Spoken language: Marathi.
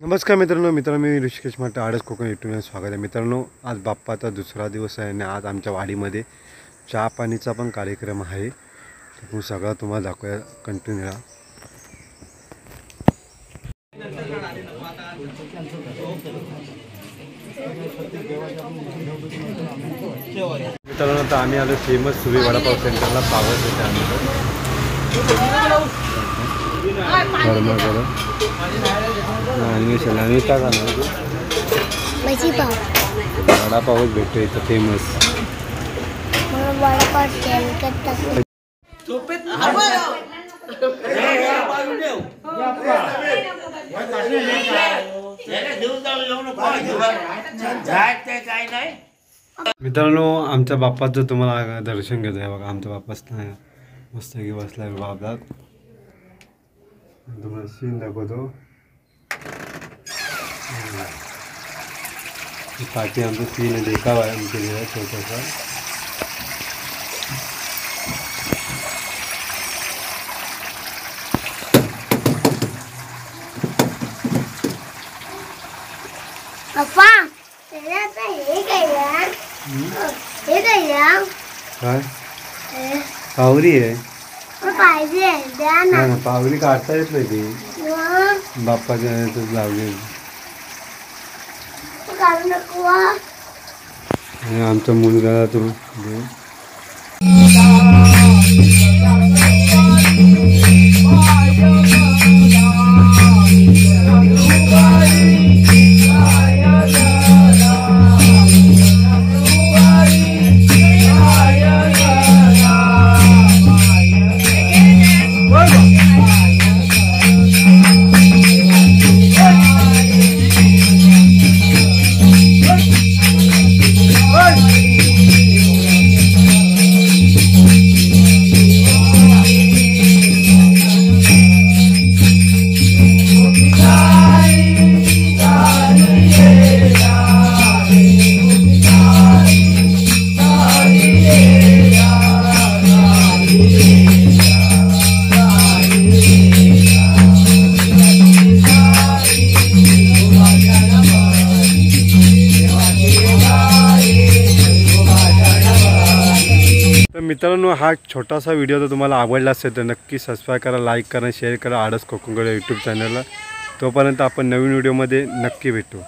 नमस्कार मित्रांनो मी ऋषिकेश म्हटलं आडस कोकण युट्यूबला स्वागत आहे। मित्रांनो आज बाप्पाचा दुसरा दिवस आहे आणि आज आमच्या वाडीमध्ये चहा पाणीचा पण कार्यक्रम आहे। तो सगळा तुम्हाला दाखवूया, कंटिन्यू राहा। मित्रांनो आता आम्ही आलो फेमस सुरी वडापाव सेंटरला। पावस येते आम्ही गरमा गरम आणि सलामी का खाणार तू? भजी पाव वडापावच भेटतो इथं फेमस। मला वडापाव तेलकट टाकून मित्रांनो आमच्या बाप्पाचं तुम्हाला दर्शन घेतोय बघा। आमचा बाप्पाच मस्त की बसलाय बाबा, तुम्हाला सीन दाखवतो। पाठी आमचं सीन देखावा आहे आमच्या छोटासा। पप्पा त्याला आता हे काय काय पावरी आहे? पाहिजे द्या ना। पावरी काढता येत नाही ती, बाप्पाच्या ह्याच्यात लावली काढू नको। आणि आमचा मुलगा तो मित्रांनो हा छोटासा व्हिडिओ जर तुम्हाला आवडला असेल तर नक्की सबस्क्राईब करा, लाईक करा, शेअर करा आडस कोकणगड यूट्यूब चॅनलला। तोपर्यंत आपण नवीन व्हिडिओमध्ये नक्की भेटू।